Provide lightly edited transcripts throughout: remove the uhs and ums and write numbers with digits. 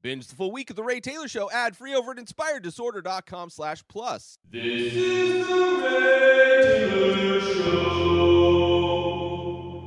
Binge the full week of The Ray Taylor Show ad-free over at inspireddisorder.com/plus. This is The Ray Taylor Show.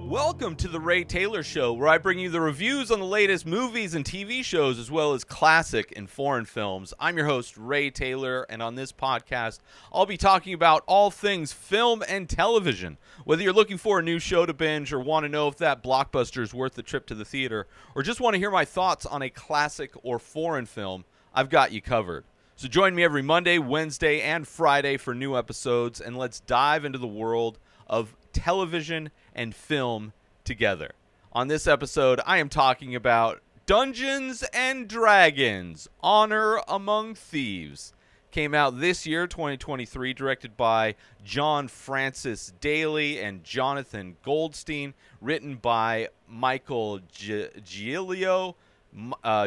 Welcome to The Ray Taylor Show, where I bring you the reviews on the latest movies and TV shows, as well as classic and foreign films. I'm your host, Ray Taylor, and on this podcast, I'll be talking about all things film and television. Whether you're looking for a new show to binge, or want to know if that blockbuster is worth the trip to the theater, or just want to hear my thoughts on a classic or foreign film, I've got you covered. So join me every Monday, Wednesday, and Friday for new episodes, and let's dive into the world of television and film together. On this episode, I am talking about Dungeons and Dragons: Honor Among Thieves. Came out this year, 2023, directed by John Francis Daley and Jonathan Goldstein, written by Michael Giglio,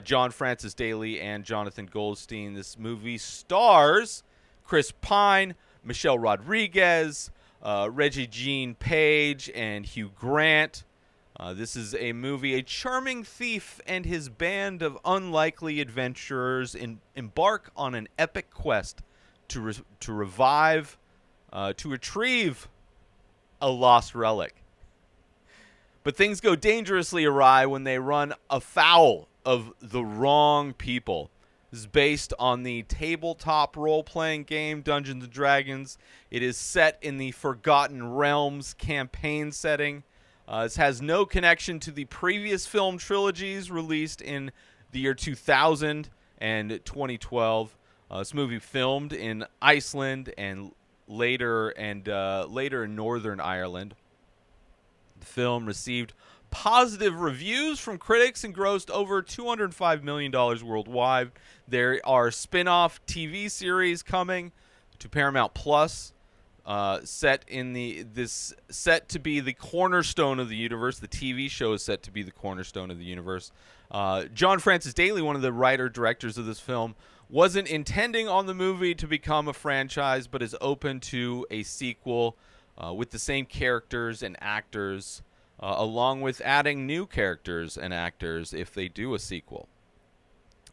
John Francis Daley, and Jonathan Goldstein. This movie stars Chris Pine, Michelle Rodriguez, Regé-Jean Page, and Hugh Grant. This is a movie. A charming thief and his band of unlikely adventurers embark on an epic quest to retrieve a lost relic. But things go dangerously awry when they run afoul of the wrong people. This is based on the tabletop role-playing game Dungeons and Dragons. It is set in the Forgotten Realms campaign setting. This has no connection to the previous film trilogies released in the year 2000 and 2012. This movie filmed in Iceland and later in Northern Ireland. The film received positive reviews from critics and grossed over $205 million worldwide. There are spin-off TV series coming to Paramount Plus, set to be the cornerstone of the universe. The TV show is set to be the cornerstone of the universe. John Francis Daley, one of the writer-directors of this film, wasn't intending on the movie to become a franchise, but is open to a sequel with the same characters and actors, along with adding new characters and actors if they do a sequel.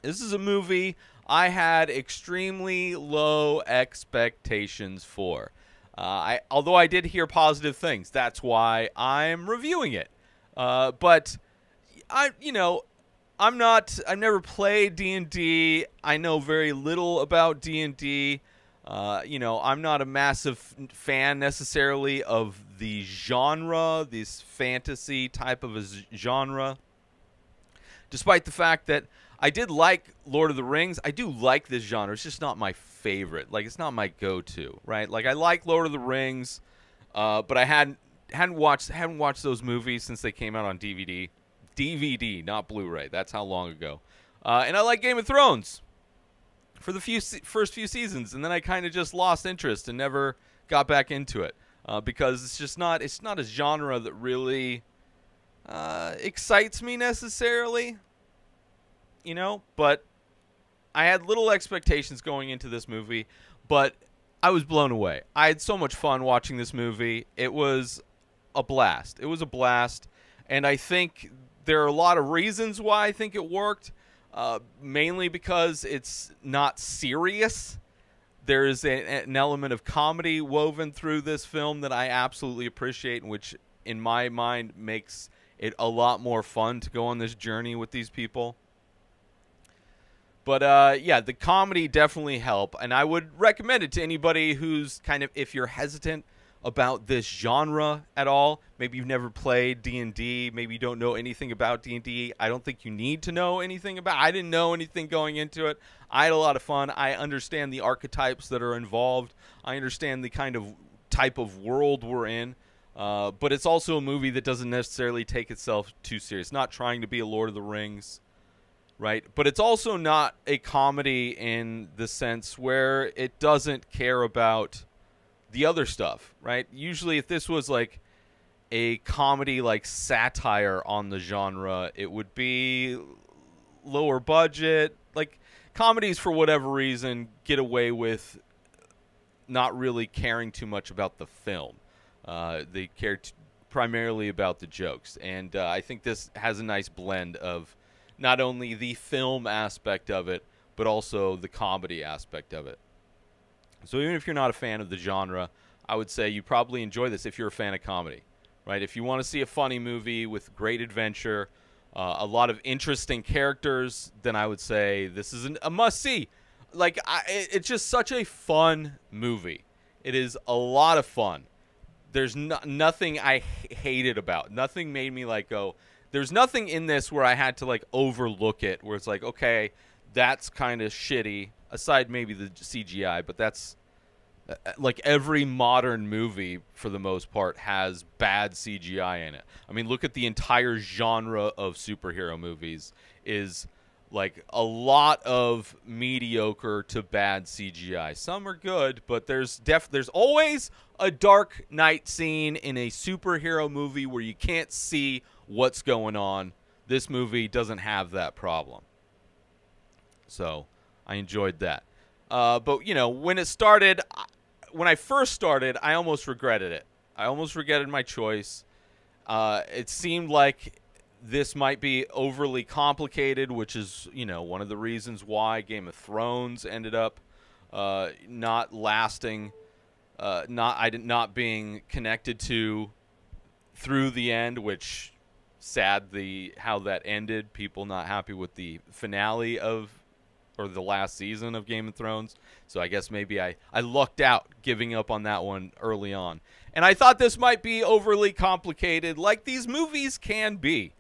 This is a movie I had extremely low expectations for. Although I did hear positive things, that's why I'm reviewing it. But I've never played D&D. I know very little about D&D. I'm not a massive fan necessarily of the genre, this fantasy type of a genre. Despite the fact that I did like Lord of the Rings, I do like this genre. It's just not my favorite. Like, it's not my go-to, right? Like, I like Lord of the Rings, but I hadn't watched those movies since they came out on DVD. DVD, not Blu-ray. That's how long ago. And I like Game of Thrones for the first few seasons, and then I kind of just lost interest and never got back into it because it's not a genre that really excites me necessarily, but I had little expectations going into this movie, but I was blown away. I had so much fun watching this movie. It was a blast. And I think there are a lot of reasons why I think it worked. Mainly because it's not serious. There's an element of comedy woven through this film that I absolutely appreciate, and which, in my mind, makes it a lot more fun to go on this journey with these people. But, yeah, the comedy definitely helped, and I would recommend it to anybody who's kind of, if you're hesitant about this genre at all, maybe you've never played D&D, maybe you don't know anything about D&D. I don't think you need to know anything about it. I didn't know anything going into it. I had a lot of fun. I understand the archetypes that are involved. I understand the kind of type of world we're in. But it's also a movie that doesn't necessarily take itself too serious. It's not trying to be a Lord of the Rings, right? But it's also not a comedy in the sense where it doesn't care about the other stuff, right? Usually if this was like a comedy, like satire on the genre, it would be lower budget. Like, comedies, for whatever reason, get away with not really caring too much about the film. They care primarily about the jokes. And I think this has a nice blend of not only the film aspect of it, but also the comedy aspect of it. So even if you're not a fan of the genre, I would say you probably enjoy this if you're a fan of comedy, right? If you want to see a funny movie with great adventure, a lot of interesting characters, then I would say this is a must-see. Like, it's just such a fun movie. It is a lot of fun. There's nothing I hated about. Nothing made me, like, go... There's nothing in this where I had to, like, overlook it, where it's like, okay, that's kind of shitty, aside maybe the CGI, but that's... like, every modern movie, for the most part, has bad CGI in it. I mean, look at the entire genre of superhero movies is, like, a lot of mediocre to bad CGI. Some are good, but there's always a Dark Knight scene in a superhero movie where you can't see what's going on. This movie doesn't have that problem. So, I enjoyed that. But, you know, when it started... When I first started, I almost regretted it. I almost regretted my choice. It seemed like this might be overly complicated, which is, you know, one of the reasons why Game of Thrones ended up not lasting, not being connected to through the end, which sad how that ended. People not happy with the finale or the last season of Game of Thrones. So I guess maybe I lucked out giving up on that one early on. And I thought this might be overly complicated, like these movies can be.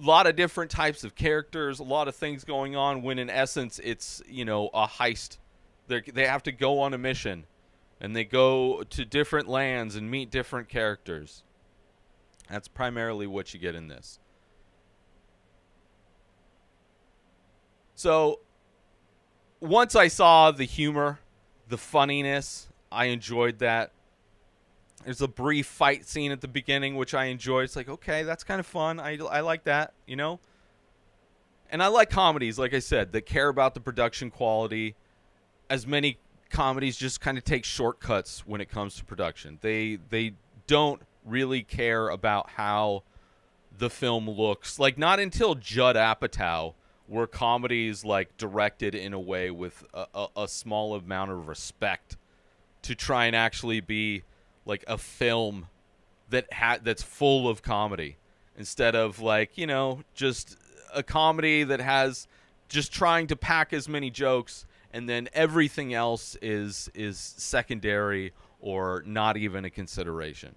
A lot of different types of characters, a lot of things going on, when in essence it's, you know, a heist. They have to go on a mission, and they go to different lands and meet different characters. That's primarily what you get in this. So... once I saw the humor, the funniness, I enjoyed that. There's a brief fight scene at the beginning, which I enjoyed. It's like, okay, that's kind of fun. I like that, you know? And I like comedies, like I said, that care about the production quality. As many comedies just kind of take shortcuts when it comes to production. They don't really care about how the film looks. Like, not until Judd Apatow were comedies, like, directed in a way with a small amount of respect to try and actually be like a film that's full of comedy, instead of, like, you know, just a comedy that has just trying to pack as many jokes, and then everything else is secondary or not even a consideration.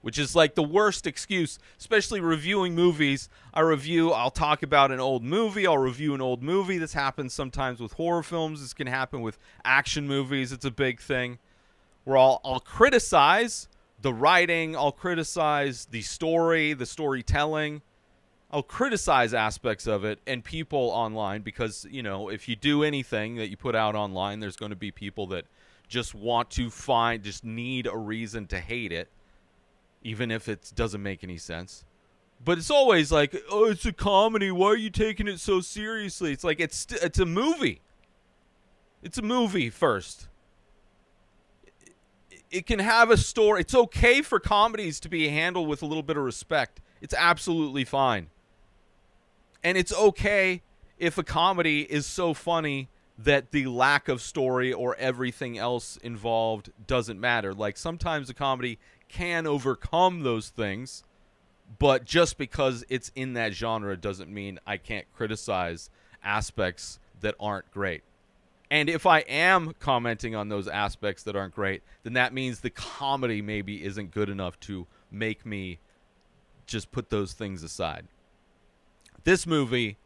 Which is like the worst excuse, especially reviewing movies. I'll talk about an old movie. I'll review an old movie. This happens sometimes with horror films. This can happen with action movies. It's a big thing. Where I'll criticize the writing. I'll criticize the story, the storytelling. I'll criticize aspects of it and people online, because, you know, if you do anything that you put out online, there's going to be people that just just need a reason to hate it, even if it doesn't make any sense. But it's always like, oh, it's a comedy. Why are you taking it so seriously? It's like, it's a movie. It's a movie first. It can have a story. It's okay for comedies to be handled with a little bit of respect. It's absolutely fine. And it's okay if a comedy is so funny that the lack of story or everything else involved doesn't matter. Like, sometimes a comedy can overcome those things, but just because it's in that genre doesn't mean I can't criticize aspects that aren't great. And if I am commenting on those aspects that aren't great, then that means the comedy maybe isn't good enough to make me just put those things aside. This movie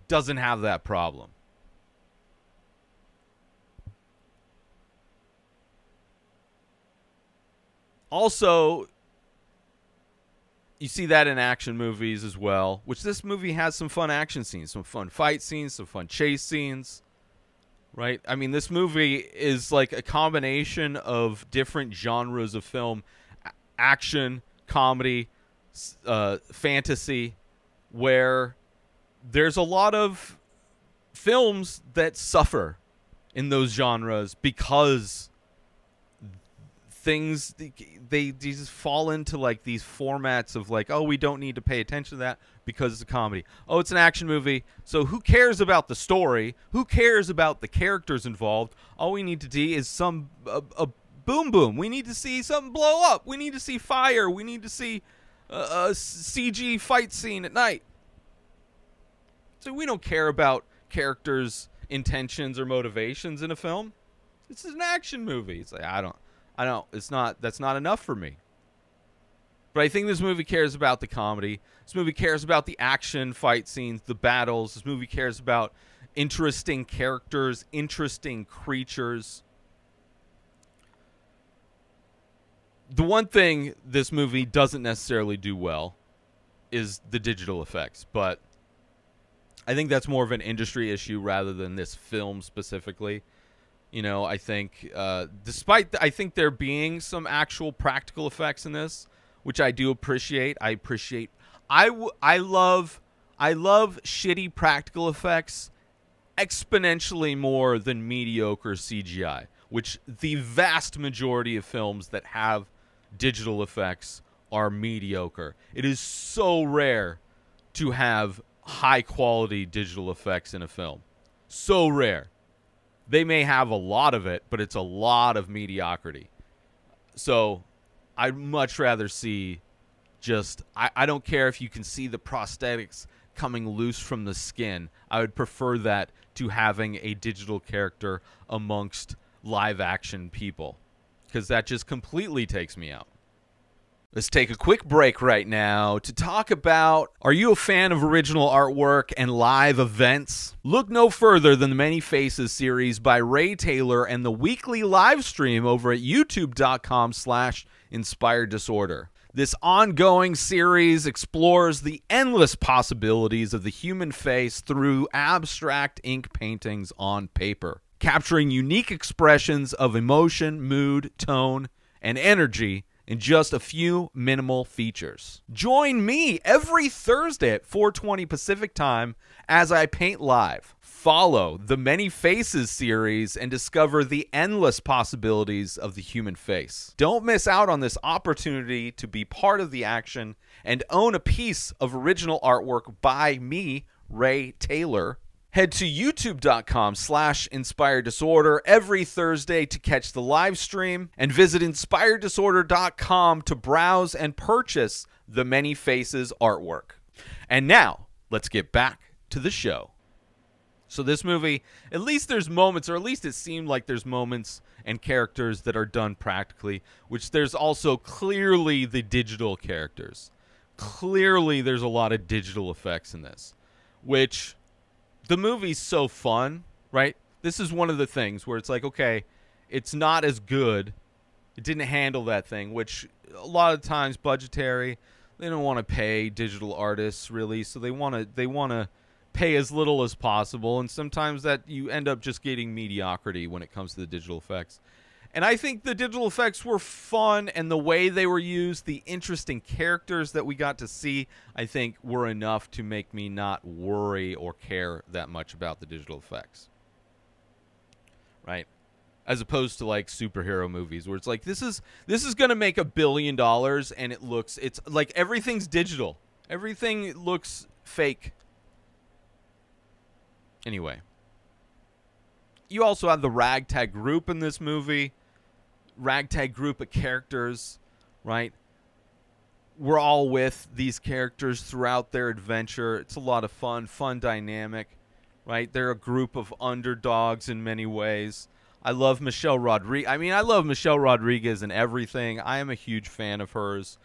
doesn't have that problem. Also, you see that in action movies as well, which this movie has some fun action scenes, some fun fight scenes, some fun chase scenes, right? I mean, this movie is like a combination of different genres of film: action, comedy, fantasy, where there's a lot of films that suffer in those genres because things, they just fall into like these formats of like, oh, we don't need to pay attention to that because it's a comedy. Oh, it's an action movie, so who cares about the story? Who cares about the characters involved? All we need to see is some a boom boom. We need to see something blow up. We need to see fire. We need to see a CG fight scene at night. So we don't care about characters' intentions or motivations in a film. This is an action movie. It's like I don't. That's not enough for me. But I think this movie cares about the comedy. This movie cares about the action fight scenes, the battles. This movie cares about interesting characters, interesting creatures. The one thing this movie doesn't necessarily do well is the digital effects, but I think that's more of an industry issue rather than this film specifically. You know, I think despite I think there being some actual practical effects in this, which I do appreciate. I love shitty practical effects exponentially more than mediocre CGI, which the vast majority of films that have digital effects are mediocre. It is so rare to have high quality digital effects in a film. So rare. They may have a lot of it, but it's a lot of mediocrity. So I'd much rather see just, I don't care if you can see the prosthetics coming loose from the skin. I would prefer that to having a digital character amongst live action people, because that just completely takes me out. Let's take a quick break right now to talk about, are you a fan of original artwork and live events? Look no further than the Many Faces series by Ray Taylor and the weekly live stream over at youtube.com/inspired disorder. This ongoing series explores the endless possibilities of the human face through abstract ink paintings on paper, capturing unique expressions of emotion, mood, tone, and energy in just a few minimal features. Join me every Thursday at 4:20 Pacific Time as I paint live. Follow the Many Faces series and discover the endless possibilities of the human face. Don't miss out on this opportunity to be part of the action and own a piece of original artwork by me, Ray Taylor. Head to youtube.com/inspired disorder every Thursday to catch the live stream, and visit inspireddisorder.com to browse and purchase the Many Faces artwork. And now, let's get back to the show. So this movie, at least there's moments, or at least it seemed like there's moments and characters that are done practically, which there's also clearly the digital characters. Clearly there's a lot of digital effects in this, which... the movie's so fun, right? This is one of the things where it's like, okay, it's not as good. It didn't handle that thing, which a lot of times budgetary, they don't want to pay digital artists really, so they want to pay as little as possible, and sometimes that you end up just getting mediocrity when it comes to the digital effects. And I think the digital effects were fun, and the way they were used, the interesting characters that we got to see, I think were enough to make me not worry or care that much about the digital effects. Right? As opposed to like superhero movies where it's like, this is going to make $1 billion, and it's like everything's digital. Everything looks fake. Anyway. You also have the ragtag group in this movie. Ragtag group of characters, right? We're all with these characters throughout their adventure. It's a lot of fun dynamic, right? They're a group of underdogs in many ways. I love Michelle Rodriguez. I mean, I love Michelle Rodriguez and everything. I am a huge fan of hers.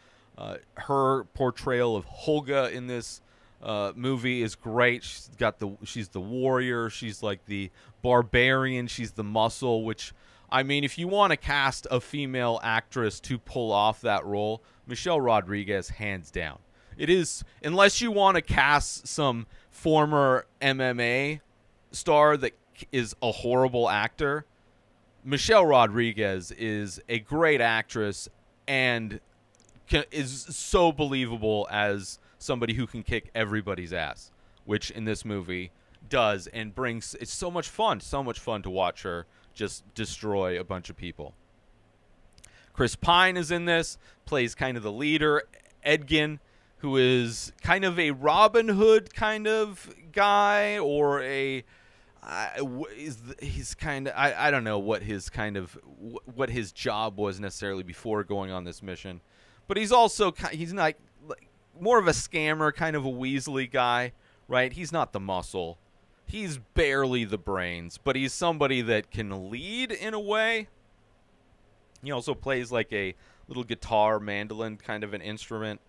Her portrayal of Holga in this movie is great. She's the warrior. She's like the barbarian. She's the muscle, which, I mean, if you want to cast a female actress to pull off that role, Michelle Rodriguez, hands down. It is, unless you want to cast some former MMA star that is a horrible actor, Michelle Rodriguez is a great actress and is so believable as somebody who can kick everybody's ass, which in this movie does, and brings, it's so much fun to watch her just destroy a bunch of people. Chris Pine is in this, plays kind of the leader. Edgin, who is kind of a Robin Hood kind of guy, or a he's kind of, I don't know what his kind of what his job was necessarily before going on this mission, but he's also he's not more of a scammer, kind of a Weasley guy, right? He's not the muscle, he's barely the brains, but he's somebody that can lead in a way. He also plays like a little guitar, mandolin kind of an instrument,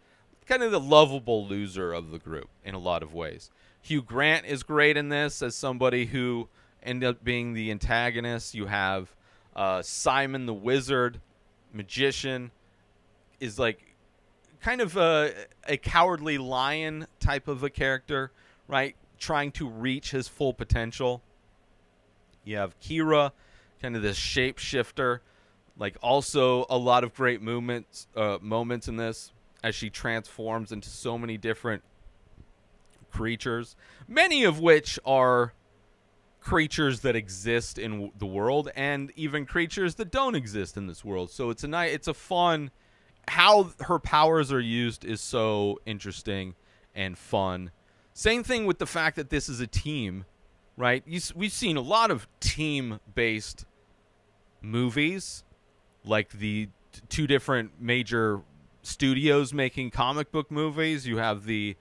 kind of the lovable loser of the group in a lot of ways. Hugh Grant is great in this as somebody who ended up being the antagonist. You have Simon the Wizard, magician, is like kind of a cowardly lion type of a character, right? Trying to reach his full potential. You have Kira, kind of this shapeshifter, like also a lot of great moments in this as she transforms into so many different creatures, many of which are creatures that exist in the world, and even creatures that don't exist in this world. So it's a fun, how her powers are used is so interesting and fun. Same thing with the fact that this is a team, right? We've seen a lot of team-based movies, like the two different major studios making comic book movies. You have the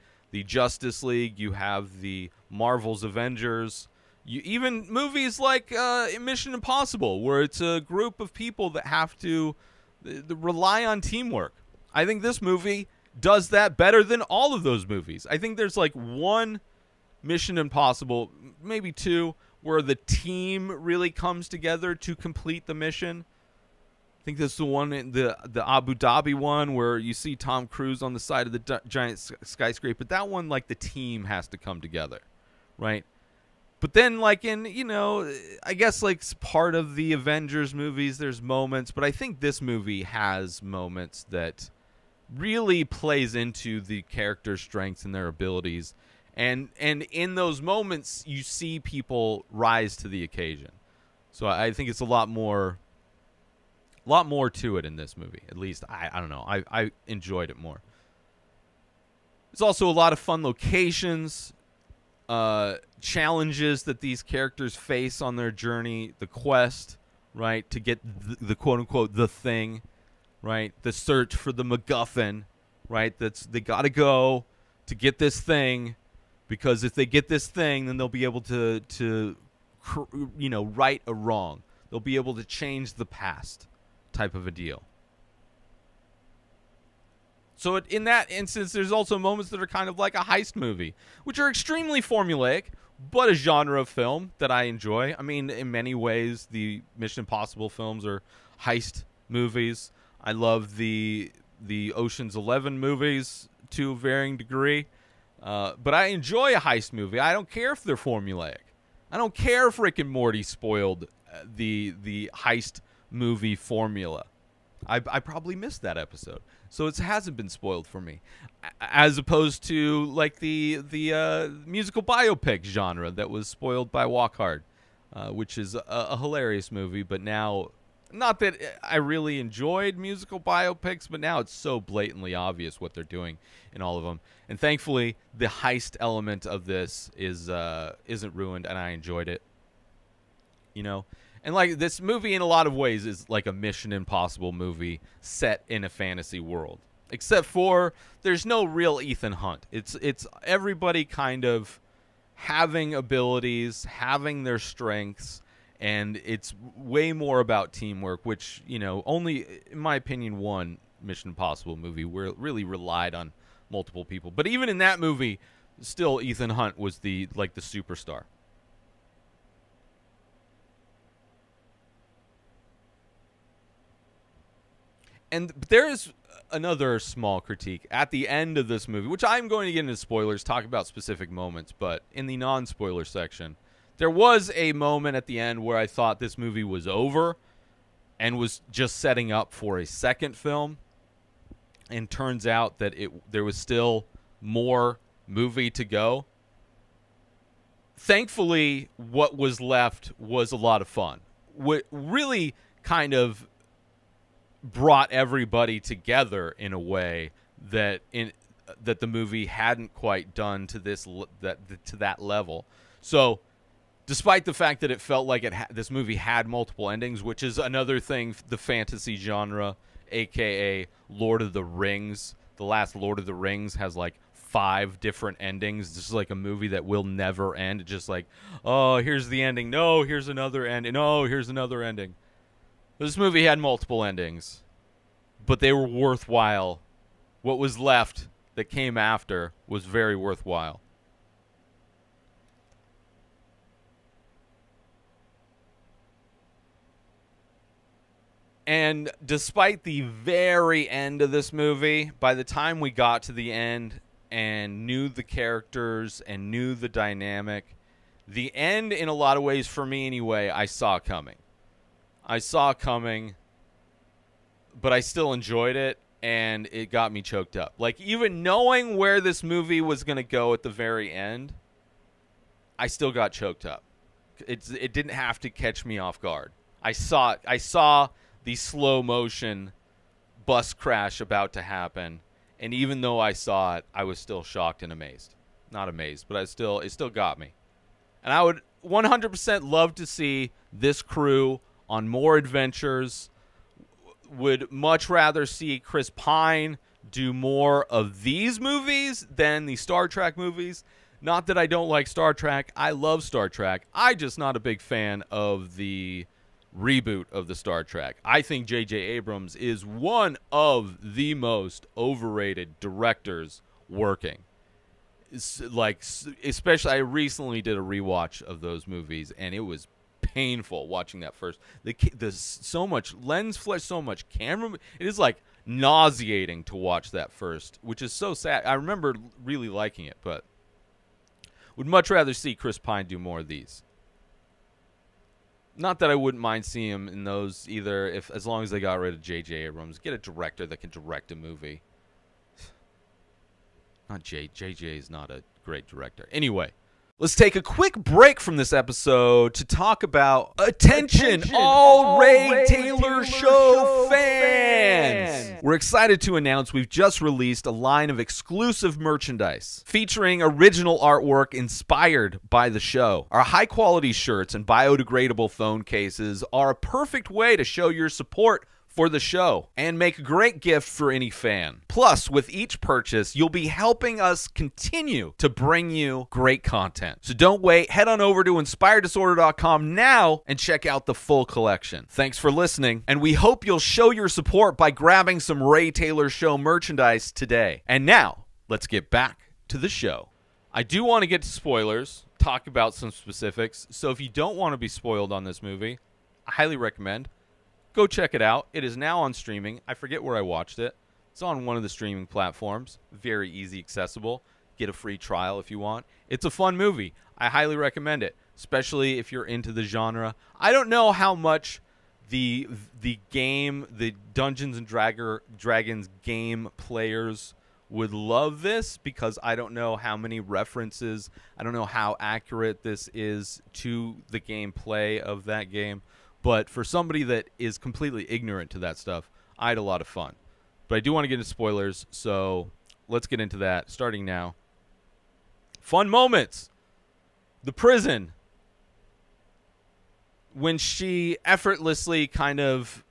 Justice League, you have the Marvel's Avengers, even movies like Mission Impossible, where it's a group of people that have to rely on teamwork. I think this movie does that better than all of those movies. I think there's like one Mission Impossible, maybe two, where the team really comes together to complete the mission. I think that's the one, the Abu Dhabi one, where you see Tom Cruise on the side of the giant skyscraper. But that one, like, the team has to come together, right? But then, like, in, you know, I guess, like, part of the Avengers movies, there's moments. But I think this movie has moments that really plays into the character's strengths and their abilities. And in those moments, you see people rise to the occasion. So I think it's a lot more to it in this movie. At least, I don't know. I enjoyed it more. There's also a lot of fun locations, challenges that these characters face on their journey, the quest, right, to get the quote-unquote the thing, right, the search for the MacGuffin, right, they got to go to get this thing, because if they get this thing, then they'll be able to you know, right a wrong. They'll be able to change the past, type of a deal. So in that instance, there's also moments that are kind of like a heist movie, which are extremely formulaic, but a genre of film that I enjoy. I mean, in many ways, the Mission Impossible films are heist movies. I love the Ocean's 11 movies to a varying degree, but I enjoy a heist movie. I don't care if they're formulaic. I don't care if Rick and Morty spoiled the heist movie formula. I probably missed that episode, so it hasn't been spoiled for me, as opposed to like the musical biopic genre that was spoiled by Walk Hard, which is a hilarious movie. But now, not that I really enjoyed musical biopics, but now it's so blatantly obvious what they're doing in all of them. And thankfully, the heist element of this isn't ruined, and I enjoyed it. You know. And like this movie in a lot of ways is like a Mission Impossible movie set in a fantasy world. Except for there's no real Ethan Hunt. It's everybody kind of having abilities, having their strengths, and it's way more about teamwork, which, you know, only, in my opinion, one Mission Impossible movie where it really relied on multiple people. But even in that movie, still Ethan Hunt was the superstar. And there is another small critique at the end of this movie, which I'm going to get into spoilers, talk about specific moments, but in the non-spoiler section, there was a moment at the end where I thought this movie was over and was just setting up for a second film, and turns out that there was still more movie to go. Thankfully, what was left was a lot of fun. What really kind of brought everybody together in a way that that the movie hadn't quite done to that level. So, despite the fact that it felt like this movie had multiple endings, which is another thing the fantasy genre, aka Lord of the Rings, the last Lord of the Rings has like 5 different endings. This is like a movie that will never end. It's just like, oh, here's the ending. No, here's another ending. No, here's another ending. This movie had multiple endings, but they were worthwhile. What was left that came after was very worthwhile. And despite the very end of this movie, by the time we got to the end and knew the characters and knew the dynamic, the end, in a lot of ways, for me anyway, I saw coming. I saw coming, but I still enjoyed it, and it got me choked up. Like, even knowing where this movie was going to go at the very end, I still got choked up. It didn't have to catch me off guard. I saw the slow motion bus crash about to happen, and even though I saw it, I was still shocked and amazed. Not amazed, but it still got me. And I would 100% love to see this crew on more adventures. Would much rather see Chris Pine do more of these movies than the Star Trek movies. Not that I don't like Star Trek. I love Star Trek. I'm just not a big fan of the reboot of the Star Trek. I think J.J. Abrams is one of the most overrated directors working. Like, especially, I recently did a rewatch of those movies, and it was painful watching that first. There's so much lens flare, so much camera. It is like nauseating to watch that first, which is so sad. I remember really liking it, but would much rather see Chris Pine do more of these. Not that I wouldn't mind seeing him in those either, as long as they got rid of J.J. Abrams. Get a director that can direct a movie. Not J.J. is not a great director. Anyway, let's take a quick break from this episode to talk about Attention all Ray Taylor Show fans! We're excited to announce we've just released a line of exclusive merchandise featuring original artwork inspired by the show. Our high-quality shirts and biodegradable phone cases are a perfect way to show your support for the show and make a great gift for any fan. Plus, with each purchase, you'll be helping us continue to bring you great content. So don't wait. Head on over to inspireddisorder.com now and check out the full collection. Thanks for listening, and we hope you'll show your support by grabbing some Ray Taylor Show merchandise today. And now, let's get back to the show. I do want to get to spoilers, talk about some specifics, so if you don't want to be spoiled on this movie, I highly recommend go check it out. It is now on streaming. I forget where I watched it. It's on one of the streaming platforms. Very easy, accessible. Get a free trial if you want. It's a fun movie. I highly recommend it, especially if you're into the genre. I don't know how much the game, the Dungeons and Dragons game players would love this, because I don't know how many references, I don't know how accurate this is to the gameplay of that game. But for somebody that is completely ignorant to that stuff, I had a lot of fun. But I do want to get into spoilers, so let's get into that, starting now. Fun moments. The prison. When she effortlessly kind of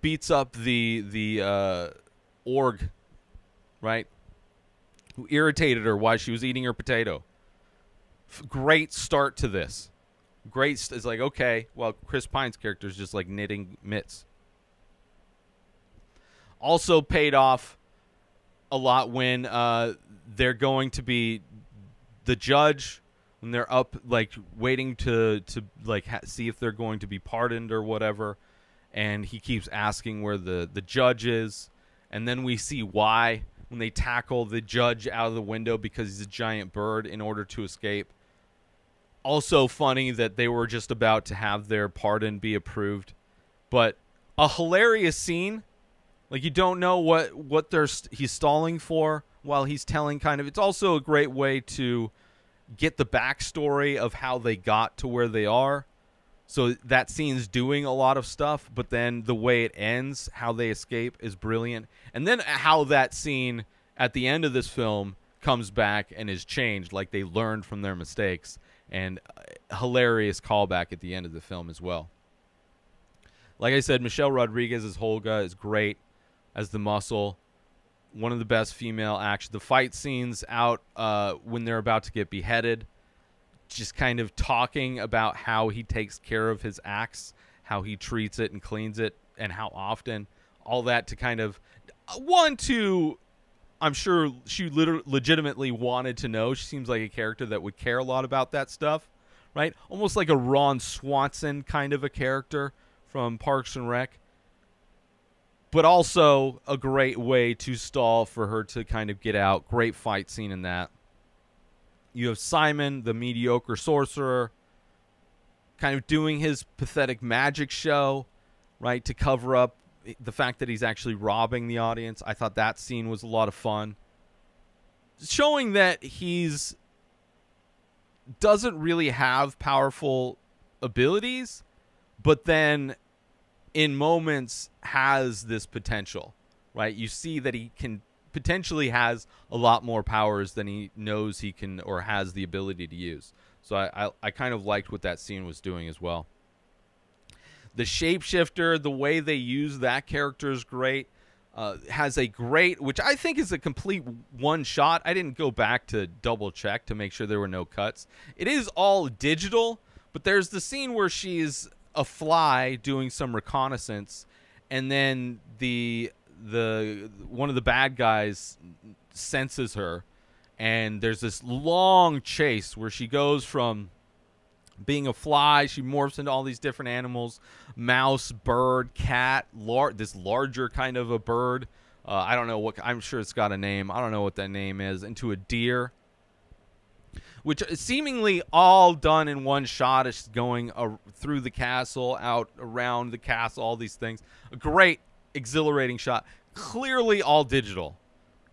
beats up the org, right? Who irritated her while she was eating her potato. Great start to this. Great is like, okay, well, Chris Pine's character is just like knitting mitts. Also paid off a lot when they're going to be the judge, when they're up like waiting to like see if they're going to be pardoned or whatever, and he keeps asking where the judge is, and then we see why when they tackle the judge out of the window because he's a giant bird in order to escape. Also funny that they were just about to have their pardon be approved. But a hilarious scene. Like, you don't know what he's stalling for while he's telling kind of. It's also a great way to get the backstory of how they got to where they are. So that scene's doing a lot of stuff, but then the way it ends, how they escape, is brilliant. And then how that scene at the end of this film comes back and is changed, like they learned from their mistakes. And hilarious callback at the end of the film as well. Like I said, Michelle Rodriguez as Holga is great as the Muscle. One of the best female action. The fight scenes out when they're about to get beheaded, just kind of talking about how he takes care of his axe, how he treats it and cleans it, and how often. All that to kind of, I'm sure she legitimately wanted to know. She seems like a character that would care a lot about that stuff, right? Almost like a Ron Swanson kind of a character from Parks and Rec. But also a great way to stall for her to kind of get out. Great fight scene in that. You have Simon, the mediocre sorcerer, kind of doing his pathetic magic show, right, to cover up the fact that he's actually robbing the audience. I thought that scene was a lot of fun. Showing that he's doesn't really have powerful abilities, but then in moments has this potential, right? You see that he can potentially has a lot more powers than he knows he can or has the ability to use. So I kind of liked what that scene was doing as well. The shapeshifter, the way they use that character is great. Has a great, which I think is a complete one shot. I didn't go back to double check to make sure there were no cuts. It is all digital, but there's the scene where she's a fly doing some reconnaissance, and then the one of the bad guys senses her, and there's this long chase where she goes from being a fly, she morphs into all these different animals: mouse, bird, cat, this larger kind of a bird. I don't know what, I'm sure it's got a name. I don't know what that name is. Into a deer, which is seemingly all done in one shot. It's going through the castle, out around the castle, all these things. A great, exhilarating shot. Clearly all digital.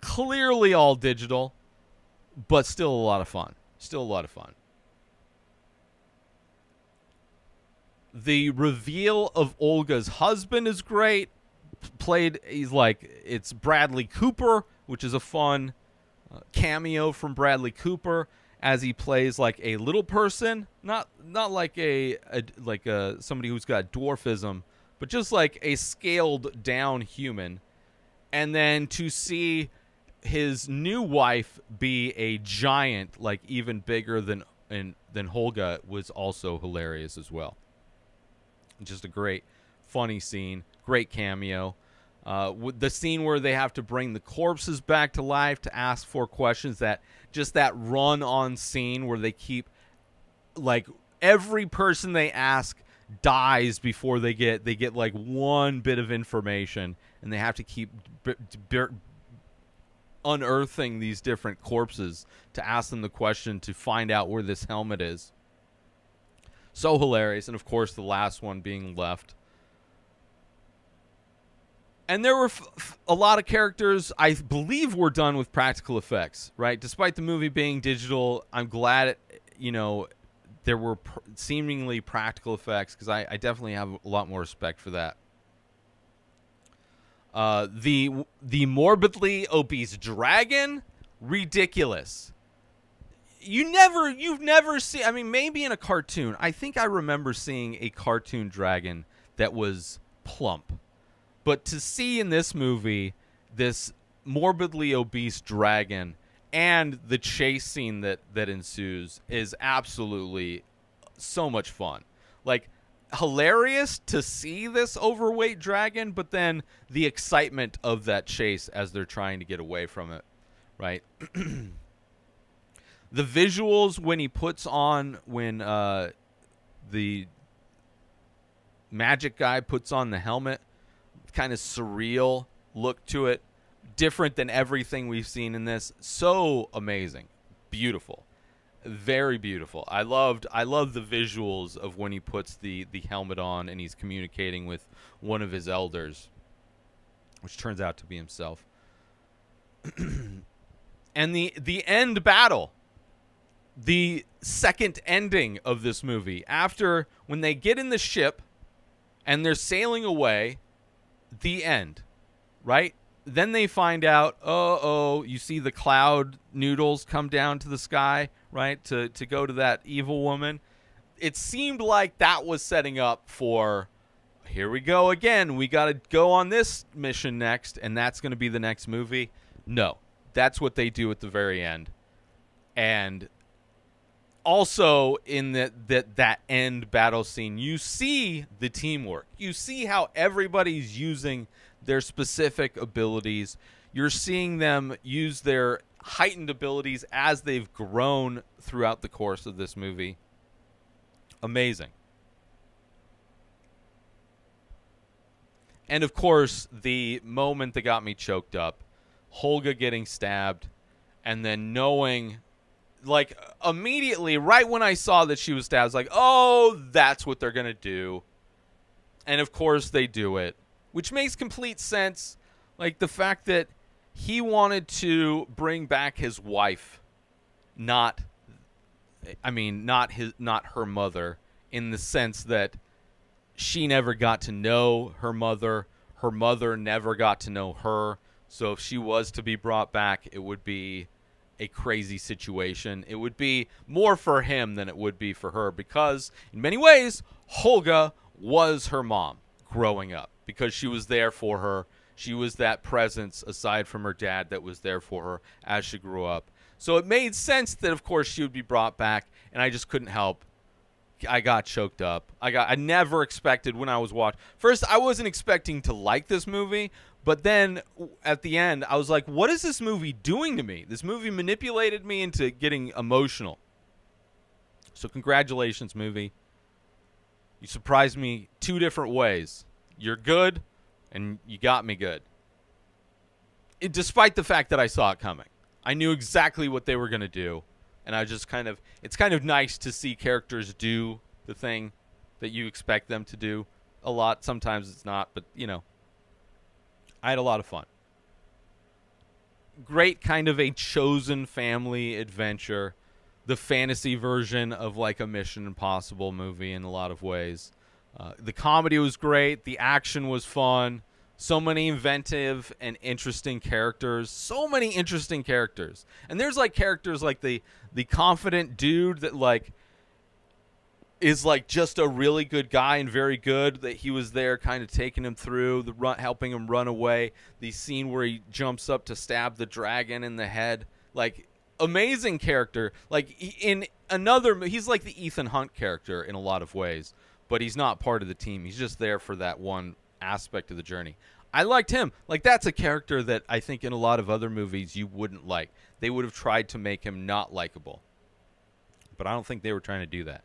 Clearly all digital, but still a lot of fun. Still a lot of fun. The reveal of Olga's husband is great. It's Bradley Cooper, which is a fun cameo from Bradley Cooper, as he plays like a little person, not like somebody who's got dwarfism, but just like a scaled down human. And then to see his new wife be a giant, like even bigger than Holga, was also hilarious as well. Just a great, funny scene, great cameo. The scene where they have to bring the corpses back to life to ask 4 questions, that run-on scene where they keep, like, every person they ask dies before they get like one bit of information, and they have to keep unearthing these different corpses to ask them the question to find out where this helmet is. So hilarious. And of course the last one being left. And there were a lot of characters I believe were done with practical effects, right? Despite the movie being digital, I'm glad there were seemingly practical effects, because I definitely have a lot more respect for that. The morbidly obese dragon, ridiculous. You've never seen, I mean, maybe in a cartoon. I think I remember seeing a cartoon dragon that was plump. But to see in this movie this morbidly obese dragon and the chase scene that ensues is absolutely so much fun. Like, hilarious to see this overweight dragon, but then the excitement of that chase as they're trying to get away from it, right? The visuals when the magic guy puts on the helmet, kind of surreal look to it, different than everything we've seen in this. So amazing, beautiful, very beautiful. I love the visuals of when he puts the helmet on and he's communicating with one of his elders, which turns out to be himself. And the end battle, the second ending of this movie. After, when they get in the ship and they're sailing away, the end, right? Then they find out, you see the cloud noodles come down to the sky, right, to go to that evil woman. It seemed like that was setting up for, here we go again. We got to go on this mission next, and that's going to be the next movie. No, that's what they do at the very end. And also in that end battle scene, you see the teamwork. You see how everybody's using their specific abilities. You're seeing them use their heightened abilities as they've grown throughout the course of this movie. Amazing. And of course, the moment that got me choked up, Holga getting stabbed, and then knowing, like, immediately, right when I saw that she was stabbed, I was like, oh, that's what they're going to do. And of course they do it, which makes complete sense. Like, the fact that he wanted to bring back his wife, not her mother, in the sense that she never got to know her mother never got to know her. So if she was to be brought back, it would be a crazy situation. It would be more for him than it would be for her, because in many ways, Holga was her mom growing up, because she was there for her. She was that presence aside from her dad that was there for her as she grew up. So it made sense that, of course, she would be brought back, and I just couldn't help. I got choked up. I never expected when I was watching. First, I wasn't expecting to like this movie, but then at the end, I was like, what is this movie doing to me? This movie manipulated me into getting emotional. So congratulations, movie. You surprised me 2 different ways. You're good, and you got me good. Despite the fact that I saw it coming. I knew exactly what they were going to do. And I just it's kind of nice to see characters do the thing that you expect them to do a lot. Sometimes it's not, but, you know, I had a lot of fun. Great kind of a chosen family adventure. The fantasy version of like a Mission Impossible movie in a lot of ways. The comedy was great. The action was fun. So many inventive and interesting characters. So many interesting characters. And there's like characters like the confident dude that like is like just a really good guy and very good, that he was there kind of taking him through, helping him run away. The scene where he jumps up to stab the dragon in the head. Like, amazing character. Like, he's like the Ethan Hunt character in a lot of ways, but he's not part of the team. He's just there for that one aspect of the journey. I liked him. Like, that's a character that I think in a lot of other movies you wouldn't like. They would have tried to make him not likable, but I don't think they were trying to do that.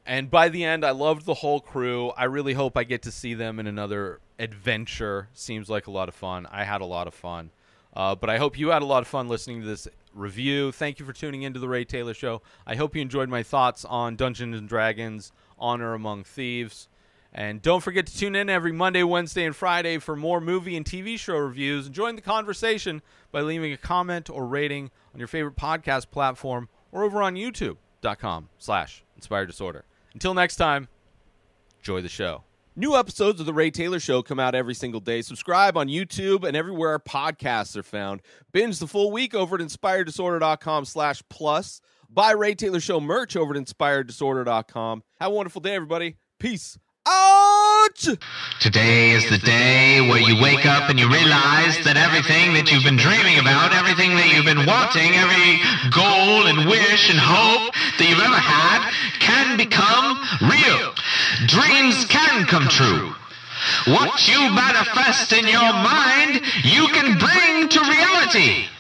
And by the end, I loved the whole crew. I really hope I get to see them in another adventure. Seems like a lot of fun. I had a lot of fun. But I hope you had a lot of fun listening to this review. Thank you for tuning into The Ray Taylor Show. I hope you enjoyed my thoughts on Dungeons & Dragons: Honor Among Thieves. And don't forget to tune in every Monday, Wednesday, and Friday for more movie and TV show reviews. Join the conversation by leaving a comment or rating on your favorite podcast platform or over on youtube.com/Inspired Disorder. Until next time, enjoy the show. New episodes of The Ray Taylor Show come out every single day. Subscribe on YouTube and everywhere our podcasts are found. Binge the full week over at InspiredDisorder.com/plus. Buy Ray Taylor Show merch over at InspiredDisorder.com. Have a wonderful day, everybody. Peace out! Today is the day where you wake up and you realize that everything that you've been dreaming about, everything that you've been wanting, every goal and wish and hope that you've ever had can become real. Dreams can come true. What you manifest in your mind, you can bring to reality.